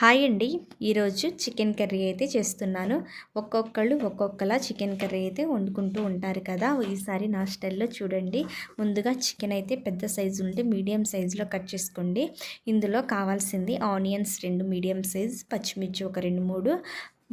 Hi అండి. ఈరోజు chicken curry అయితే చేస్తున్నాను. ఒక్కొక్కళ్ళు ఒక్కొక్కలా చికెన్ కర్రీ అయితే వండుకుంటూ ఉంటారు కదా. ఈసారి నా స్టైల్లో చూడండి. ముందుగా చికెన్ అయితే పెద్ద సైజు ఉంటే మీడియం సైజులో కట్ చేసుకోండి. ఇందులో కావాల్సింది ఆనియన్స్ 2 మీడియం సైజ్, పచ్చిమిర్చి ఒక 2, 3,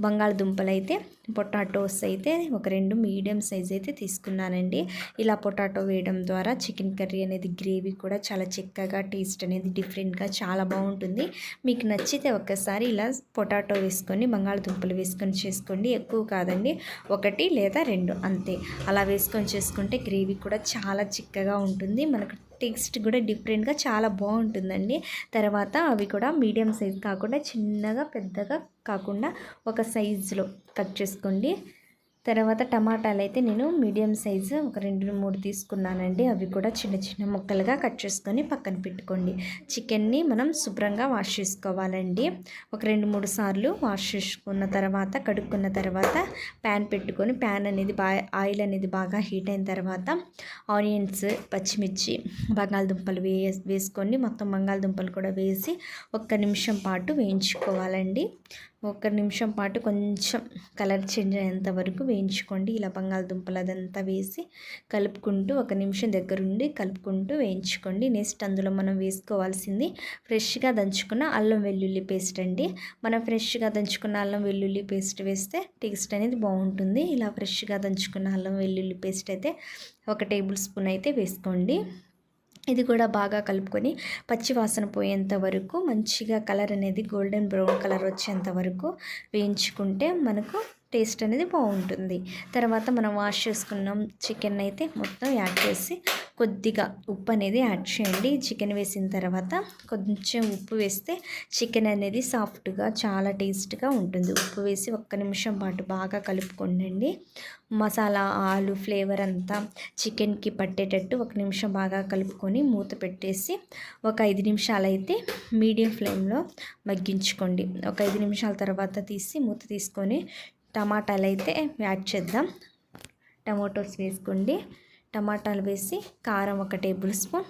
బంగాళదుంపలు అయితే పొటాటోస్ అయితే ఒక 2 మీడియం సైజ్ అయితే తీసుకున్నానండి. ఇలా పొటాటో వేయడం ద్వారా చికెన్ కర్రీ అనేది గ్రేవీ కూడా చాలా చిక్కగా, టేస్ట్ అనేది డిఫరెంట్గా చాలా బాగుంటుంది. మీకు నచ్చితే ఒక్కసారి ఇలా పొటాటో వేసుకొని బంగాళదుంపలు వేసుకొని చేసుకోండి. ఎక్కువ కాదండి, 1 లేదా 2 అంతే. అలా వేసుకొని చేసుకుంటే గ్రేవీ కూడా చాలా చిక్కగా ఉంటుంది. మనకు టేస్ట్ కూడా డిఫరెంట్గా చాలా బాగుంటుందండి. తర్వాత అవి కూడా మీడియం సైజ్ కాకుండా చిన్నగా పెద్దగా కాకుండా ఒక సైజులో కట్ చేసుకోండి. తర్వాత టమాటాలు అయితే నేను మీడియం సైజు ఒక 2, 3 తీసుకున్నానండి. అవి కూడా చిన్న చిన్న ముక్కలుగా కట్ చేసుకొని పక్కన పెట్టుకోండి. చికెన్ని మనం శుభ్రంగా వాష్ చేసుకోవాలండి. ఒక 2, 3 సార్లు వాష్ చేసుకున్న తర్వాత, కడుక్కున్న తర్వాత ప్యాన్ పెట్టుకొని ఆయిల్ అనేది బాగా హీట్ అయిన తర్వాత ఆనియన్స్, పచ్చిమిర్చి, బంగాళదుంపలు వేసుకొని మొత్తం బంగాళదుంపలు కూడా వేసి 1 నిమిషం పాటు వేయించుకోవాలండి. 1 నిమిషం పాటు కొంచెం కలర్ చేంజ్ అయ్యేంత వరకు వేయించుకోండి. ఇలా బంగాళదుంపలు అదంతా వేసి కలుపుకుంటూ 1 నిమిషం దగ్గరుండి కలుపుకుంటూ వేయించుకోండి. నెక్స్ట్ అందులో మనం వేసుకోవాల్సింది ఫ్రెష్గా దంచుకున్న అల్లం వెల్లుల్లి పేస్ట్ అండి. మనం ఫ్రెష్గా దంచుకున్న అల్లం వెల్లుల్లి పేస్ట్ వేస్తే టేస్ట్ అనేది బాగుంటుంది. ఇలా ఫ్రెష్గా దంచుకున్న అల్లం వెల్లుల్లి పేస్ట్ అయితే 1 టేబుల్ స్పూన్ అయితే వేసుకోండి. ఇది కూడా బాగా కలుపుకొని పచ్చి వాసన పోయేంత వరకు మంచిగా కలర్ అనేది గోల్డెన్ బ్రౌన్ కలర్ వచ్చేంత వరకు వేయించుకుంటే మనకు టేస్ట్ అనేది బాగుంటుంది. తర్వాత మనం వాష్ చేసుకున్నాం చికెన్ అయితే మొత్తం యాడ్ చేసి కొద్దిగా ఉప్పు అనేది యాడ్ చేయండి. చికెన్ వేసిన తర్వాత కొంచెం ఉప్పు వేస్తే చికెన్ అనేది సాఫ్ట్గా చాలా టేస్ట్గా ఉంటుంది. ఉప్పు వేసి 1 నిమిషం పాటు బాగా కలుపుకోండి. మసాలా, ఆలు ఫ్లేవర్ అంతా చికెన్కి పట్టేటట్టు 1 నిమిషం బాగా కలుపుకొని మూత పెట్టేసి ఒక 5 నిమిషాలు అయితే మీడియం ఫ్లేమ్లో మగ్గించుకోండి. ఒక 5 నిమిషాల తర్వాత తీసి మూత తీసుకొని టమాటాలు అయితే యాడ్ చేద్దాం. టమాటోస్ వేసుకోండి. టమాటాలు వేసి కారం 1 టేబుల్ స్పూన్,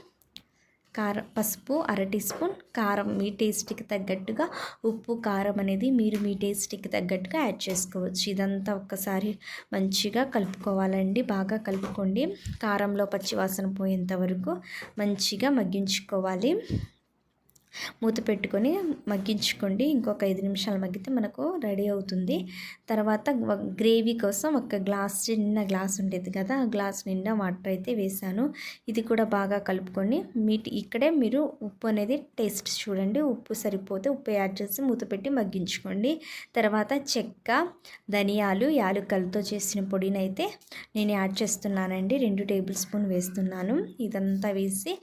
పసుపు 1/2 టీ స్పూన్, కారం మీ టేస్ట్కి తగ్గట్టుగా, ఉప్పు కారం అనేది మీరు మీ టేస్ట్కి తగ్గట్టుగా యాడ్ చేసుకోవచ్చు. ఇదంతా ఒక్కసారి మంచిగా కలుపుకోవాలండి. బాగా కలుపుకోండి. కారంలో పచ్చి వాసన పోయేంత వరకు మంచిగా మగ్గించుకోవాలి. మూత పెట్టుకొని మగ్గించుకోండి. ఇంకొక 5 నిమిషాలు మగ్గితే మనకు రెడీ అవుతుంది. తర్వాత గ్రేవీ కోసం 1 గ్లాస్, చిన్న గ్లాస్ ఉండేది కదా, ఆ గ్లాస్ నిండా వాటర్ అయితే వేసాను. ఇది కూడా బాగా కలుపుకొని ఇక్కడే మీరు ఉప్పు అనేది టేస్ట్ చూడండి. ఉప్పు సరిపోతే ఉప్పు యాడ్ చేసి మూత పెట్టి మగ్గించుకోండి. తర్వాత చెక్క, ధనియాలు, యాలకులతో చేసిన పొడిని అయితే నేను యాడ్ చేస్తున్నానండి. 2 టేబుల్ స్పూన్ వేస్తున్నాను. ఇదంతా వేసి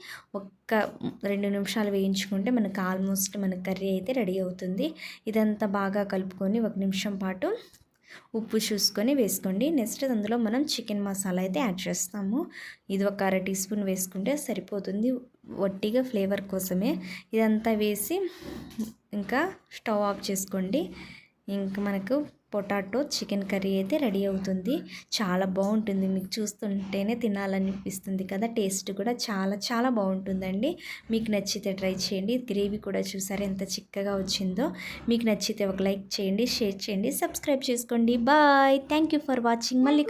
2 నిమిషాలు వేయించుకుంటే మనకు ఆల్మోస్ట్ మన కర్రీ అయితే రెడీ అవుతుంది. ఇదంతా బాగా కలుపుకొని 1 నిమిషం పాటు ఉప్పు చూసుకొని వేసుకోండి. నెక్స్ట్ అందులో మనం చికెన్ మసాలా అయితే యాడ్ చేస్తాము. ఇది ఒక 1/2 టీ స్పూన్ వేసుకుంటే సరిపోతుంది, వట్టిగా ఫ్లేవర్ కోసమే. ఇదంతా వేసి ఇంకా స్టవ్ ఆఫ్ చేసుకోండి. ఇంకా మనకు పొటాటో చికెన్ కర్రీ అయితే రెడీ అవుతుంది. చాలా బాగుంటుంది. మీకు చూస్తుంటేనే తినాలనిపిస్తుంది కదా. టేస్ట్ కూడా చాలా చాలా బాగుంటుందండి. మీకు నచ్చితే ట్రై చేయండి. గ్రేవీ కూడా చూసారా ఎంత చిక్కగా వచ్చిందో. మీకు నచ్చితే ఒక లైక్ చేయండి, షేర్ చేయండి, సబ్స్క్రైబ్ చేసుకోండి. Bye. Thank you for watching. మళ్ళీ